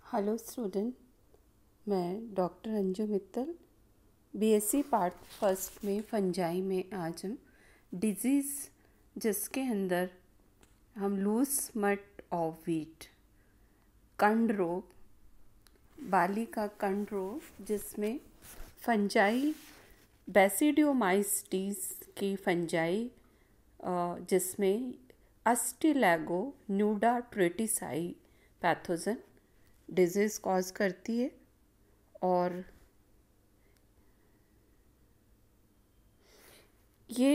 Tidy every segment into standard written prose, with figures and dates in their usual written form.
Hello student, मैं doctor Anju Mittal BSc part first में fungi में आज हम डिजीज़ जिसके अंदर हम लूज स्मट ऑफ व्हीट, कंड रोग, बाली का कंड रोग जिसमें फंजाई बेसिडियोमाइसीट्स की फंजाई जिसमें अस्टिलैगो न्यूडा ट्रेटिसाई पैथोजन डिजीज़ कॉज करती है। और ये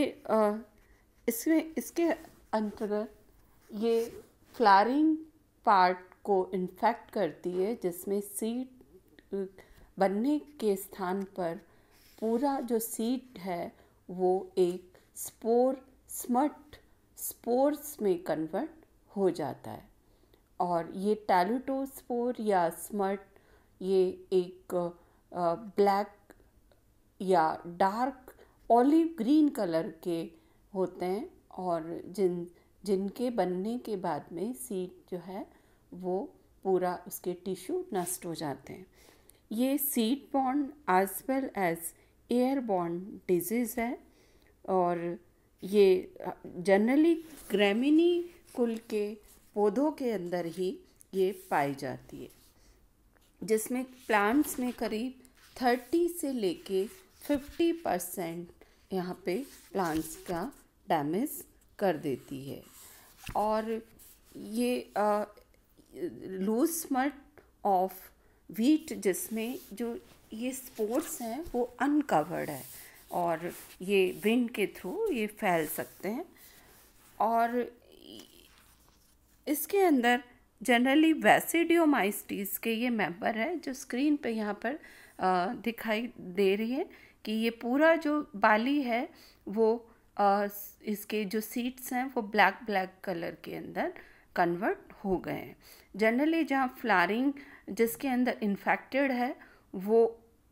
इसके अंतर्गत ये फ्लावरिंग पार्ट को इन्फेक्ट करती है, जिसमें सीड बनने के स्थान पर पूरा जो सीड है वो एक स्पोर्स में कन्वर्ट हो जाता है। और ये टैलिटोस्पोर या स्मट ये एक ब्लैक या डार्क ऑलिव ग्रीन कलर के होते हैं और जिनके बनने के बाद में सीड जो है वो पूरा उसके टिश्यू नष्ट हो जाते हैं। ये seed borne as well as air borne disease है और ये जनरली ग्रैमिनी कुल के पौधों के अंदर ही ये पाई जाती है, जिसमें प्लांट्स में करीब 30 से लेके 50% यहाँ पे प्लांट्स का डैमेज कर देती है। और ये लूज स्मट ऑफ व्हीट जिसमें जो ये स्पोर्स हैं वो अनकवर्ड है और ये विंड के थ्रू ये फैल सकते हैं। और इसके अंदर जनरली बेसिडियोमाइसीट्स के ये मेंबर है जो स्क्रीन पे यहाँ पर दिखाई दे रही है कि ये पूरा जो बाली है वो इसके जो सीड्स हैं वो ब्लैक कलर के अंदर कन्वर्ट हो गए हैं। जनरली जहाँ फ्लावरिंग जिसके अंदर इन्फेक्टेड है वो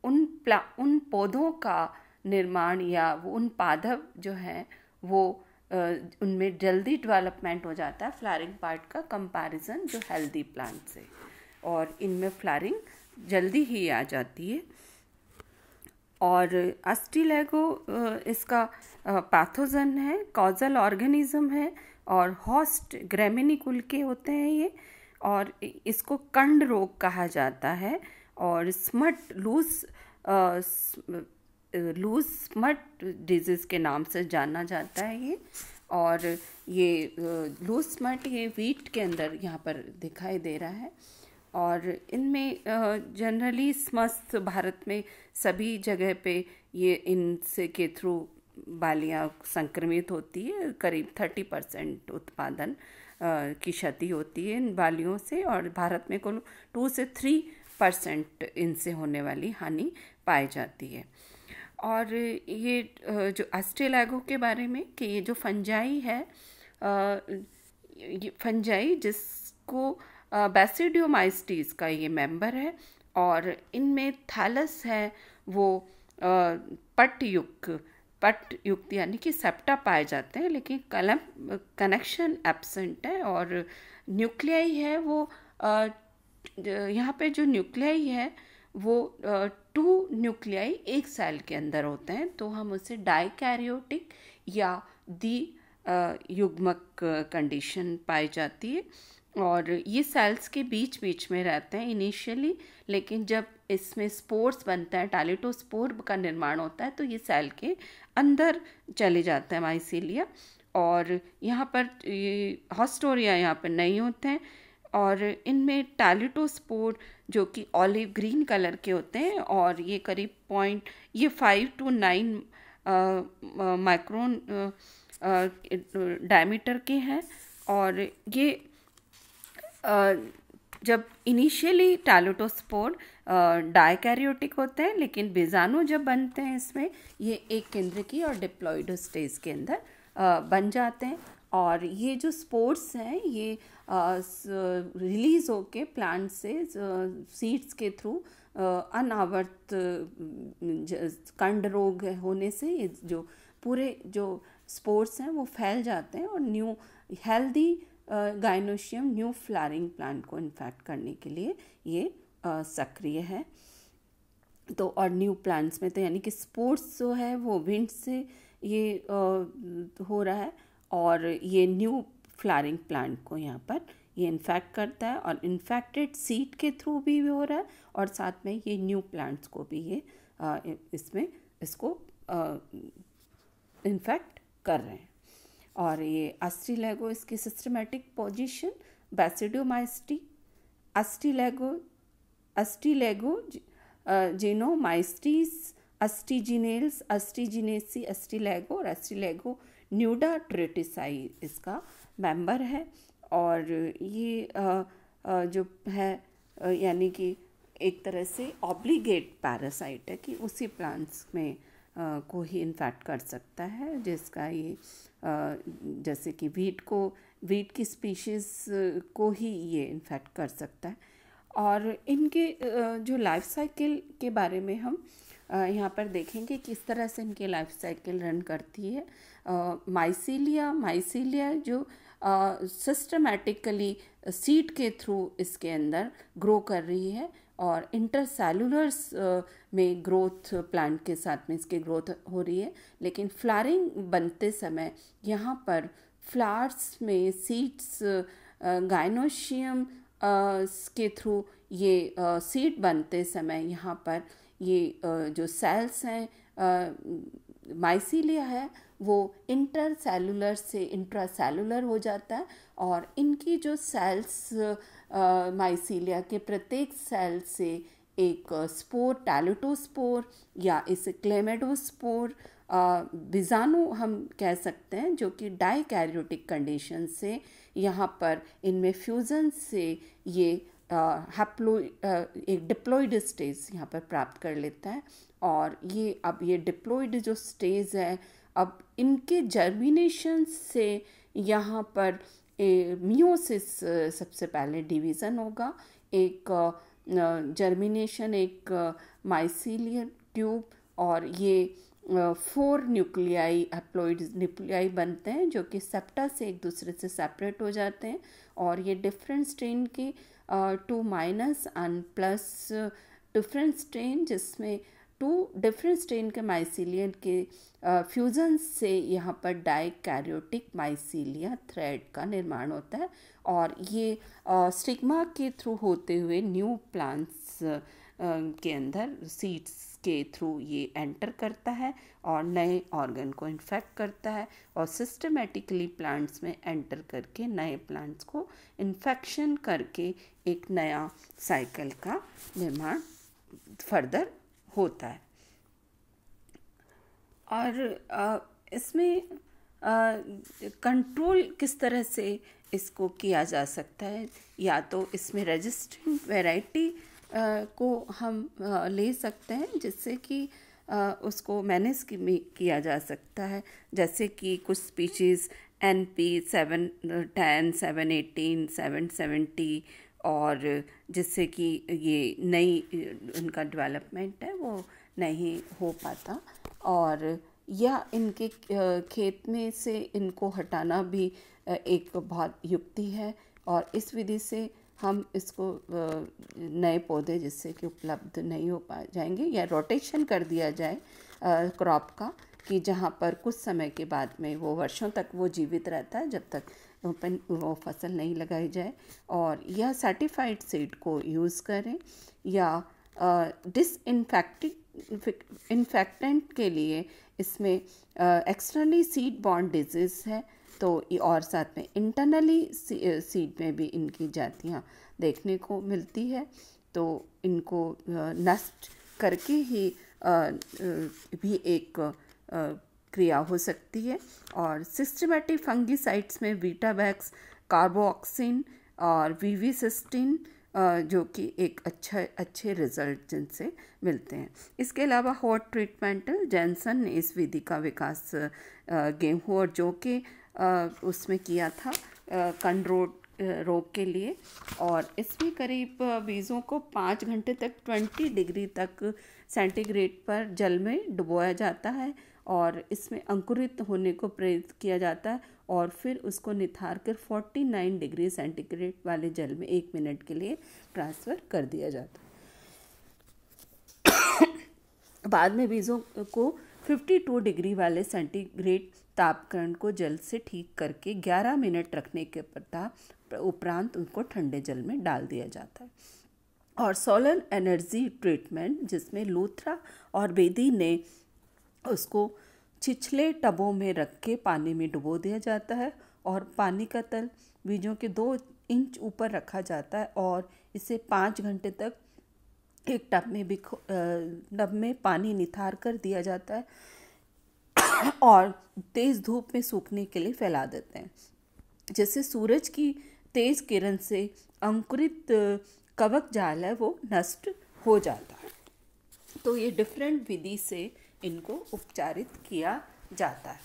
उन पौधों का निर्माण या वो उन पादप जो हैं वो उनमें जल्दी डेवलपमेंट हो जाता है फ्लावरिंग पार्ट का कंपैरिजन जो हेल्दी प्लांट से, और इनमें फ्लावरिंग जल्दी ही आ जाती है। और अस्टिलैगो इसका पैथोजन है, कॉजल ऑर्गेनिज्म है और होस्ट ग्रैमिनी कुल के होते हैं ये, और इसको कंड रोग कहा जाता है। और स्मट लूज स्मट डिजीज़ के नाम से जाना जाता है ये। और ये लूज स्मट ये व्हीट के अंदर यहाँ पर दिखाई दे रहा है। और इनमें जनरली स्मस्त भारत में सभी जगह पे ये इनसे के थ्रू बालियाँ संक्रमित होती है। करीब 30% उत्पादन की क्षति होती है इन बालियों से, और भारत में कुल 2 से 3% इनसे होने वाली हानि पाई जाती है। और ये जो अस्टिलैगो के बारे में कि ये जो फंजाई है, ये फंजाई जिसको बेसिडियोमाइसीट्स का ये मेंबर है, और इनमें थैलस है वो पट युक्त यानी कि सेप्टा पाए जाते हैं, लेकिन कनेक्शन एब्सेंट है। और न्यूक्लियाई है वो यहाँ पे जो न्यूक्लियाई है वो 2 न्यूक्लियाई एक सेल के अंदर होते हैं, तो हम उसे डाइकैरियोटिक या युग्मक कंडीशन पाई जाती है। और ये सेल्स के बीच में रहते हैं इनिशियली, लेकिन जब इसमें स्पोर्स बनता है, टैलिटोस्पोर का निर्माण होता है, तो ये सेल के अंदर चले जाते हैं माइसीलिया। और यहाँ पर हॉस्टोरिया यहाँ पर नहीं होते हैं। और इनमें टैलिटोस्पोर जो कि ऑलिव ग्रीन कलर के होते हैं, और ये करीब 5 to 9 माइक्रोन डायमीटर के हैं। और ये जब इनिशियली टैलिटोस्पोर डाइकैरियोटिक होते हैं, लेकिन बीजाणु जब बनते हैं इसमें ये एक केंद्रकीय और डिप्लॉइड स्टेज के अंदर बन जाते हैं। और ये जो स्पोर्स हैं ये रिलीज होके प्लांट से सीड्स के थ्रू अनावर्त कंड रोग होने से ये जो पूरे जो स्पोर्स हैं वो फैल जाते हैं और new healthy gynoecium new flowering plant को इन्फेक्ट करने के लिए ये सक्रिय है। तो और न्यू प्लांट्स में तो यानी कि स्पोर्स जो है वो विंड से ये हो रहा है, और ये न्यू फ्लावरिंग प्लांट को यहाँ पर ये इन्फेक्ट करता है, और इन्फेक्टेड सीड के थ्रू भी हो रहा है, और साथ में ये न्यू प्लांट्स को भी ये इसको इन्फेक्ट कर रहे हैं। और ये अस्ट्रीलेगो इसकी सिस्टमेटिक पोजीशन बैसिडियोमाइस्टी अस्ट्रीलेगो जिनोमाइस्टीस अस्टीजिनेल्स अस्टीजिनेसी अस्ट्रीलेगो और अस्ट्रीलेगो न्यूडा ट्रेटिसाई इसका मेंबर है। और ये जो है यानी कि एक तरह से ऑब्लिगेट पैरासाइट है कि उसी प्लांट्स में को ही इन्फेक्ट कर सकता है, जिसका ये जैसे कि वीट की स्पीशीज़ को ही ये इन्फेक्ट कर सकता है। और इनके जो लाइफ साइकिल के बारे में हम यहाँ पर देखेंगे किस तरह से इनकी लाइफ साइकिल रन करती है। माइसीलिया जो सिस्टमैटिकली सीड के थ्रू इसके अंदर ग्रो कर रही है, और इंटरसेलुलर्स में ग्रोथ प्लांट के साथ में इसकी ग्रोथ हो रही है। लेकिन फ्लावरिंग बनते समय यहाँ पर फ्लावर्स में सीड्स गाइनोशियम के थ्रू ये सीड बनते समय यहाँ पर ये जो सेल्स हैं माइसीलिया है वो इंटरसेलुलर से इंट्रासेलुलर हो जाता है, और इनकी जो सेल्स माइसीलिया के प्रत्येक सेल से एक स्पोर टैलुटोस्पोर या इसे क्लेमेडोस्पोर बीजाणु हम कह सकते हैं, जो कि डाइकैरियोटिक कंडीशन से यहाँ पर इनमें फ्यूजन से ये एक डिप्लॉइड स्टेज यहाँ पर प्राप्त कर लेता है। और ये अब ये डिप्लॉइड जो स्टेज है, अब इनके जर्मिनेशन से यहाँ पर मियोसिस सबसे पहले डिवीज़न होगा। एक जर्मिनेशन एक माइसीलियर ट्यूब, और ये 4 न्यूक्लियाई हैप्लॉइड न्यूक्लियाई बनते हैं जो कि सेप्टा से एक दूसरे से सेपरेट हो जाते हैं, और ये डिफरेंट स्ट्रेन के 2- एंड प्लस डिफरेंट स्ट्रेन, जिसमें 2 डिफरेंट स्ट्रेन के माइसीलियन के फ्यूजन से यहाँ पर डाइकैरियोटिक माइसीलिया थ्रेड का निर्माण होता है, और ये स्टिग्मा के थ्रू होते हुए न्यू प्लांट्स के अंदर सीड्स के थ्रू ये एंटर करता है और नए ऑर्गन को इन्फेक्ट करता है, और सिस्टमेटिकली प्लांट्स में एंटर करके नए प्लांट्स को इन्फेक्शन करके एक नया साइकिल का निर्माण फर्दर होता है। और इसमें कंट्रोल किस तरह से इसको किया जा सकता है, या तो इसमें रेजिस्टेंट वैरायटी को हम ले सकते हैं जिससे कि उसको मैनेज किया जा सकता है, जैसे कि कुछ स्पीशीज़ NP 710, 718, 770, और जिससे कि ये नई उनका डेवलपमेंट है वो नहीं हो पाता, और या इनके खेत में से इनको हटाना भी एक बहुत युक्ति है, और इस विधि से हम इसको नए पौधे जिससे कि उपलब्ध नहीं हो पा जाएंगे, या रोटेशन कर दिया जाए क्रॉप का, कि जहाँ पर कुछ समय के बाद में वो वर्षों तक वो जीवित रहता है जब तक वो फसल नहीं लगाई जाए, और या सर्टिफाइड सीड को यूज़ करें, या इन्फेक्टेंट के लिए इसमें एक्सटर्नली सीड बॉर्न डिजीज़ है, तो और साथ में इंटरनली सीड में भी इनकी जातियाँ देखने को मिलती है, तो इनको नष्ट करके ही भी एक क्रिया हो सकती है। और सिस्टमेटिक फंगीसाइड्स में वीटावैक्स, कार्बोक्सिन और वीवीसिस्टिन जो कि एक अच्छे रिजल्ट जिनसे मिलते हैं। इसके अलावा हॉट ट्रीटमेंटल जैनसन ने इस विधि का विकास गेहूँ और जौ के उसमें किया था कंडरोड रोग के लिए, और इसमें करीब बीजों को 5 घंटे तक 20 डिग्री तक सेंटीग्रेड पर जल में डुबोया जाता है, और इसमें अंकुरित होने को प्रेरित किया जाता है, और फिर उसको निथार कर 49 डिग्री सेंटीग्रेड वाले जल में 1 मिनट के लिए ट्रांसफ़र कर दिया जाता है। बाद में बीजों को 52 डिग्री वाले सेंटीग्रेड तापक्रम को जल से ठीक करके 11 मिनट रखने के उपरांत उनको ठंडे जल में डाल दिया जाता है। और सोलर एनर्जी ट्रीटमेंट, जिसमें लूथरा और बेदी ने उसको छिछले टबों में रख के पानी में डुबो दिया जाता है और पानी का तल बीजों के 2 इंच ऊपर रखा जाता है और इसे 5 घंटे तक एक टब में पानी निथार कर दिया जाता है और तेज़ धूप में सूखने के लिए फैला देते हैं, जिससे सूरज की तेज़ किरण से अंकुरित कवक जाल है वो नष्ट हो जाता है। तो ये डिफरेंट विधि से इनको उपचारित किया जाता है।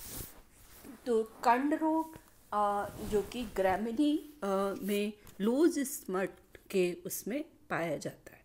तो कंड रोग जो कि ग्रैमिनी में लूज स्मट के उसमें पाया जाता है।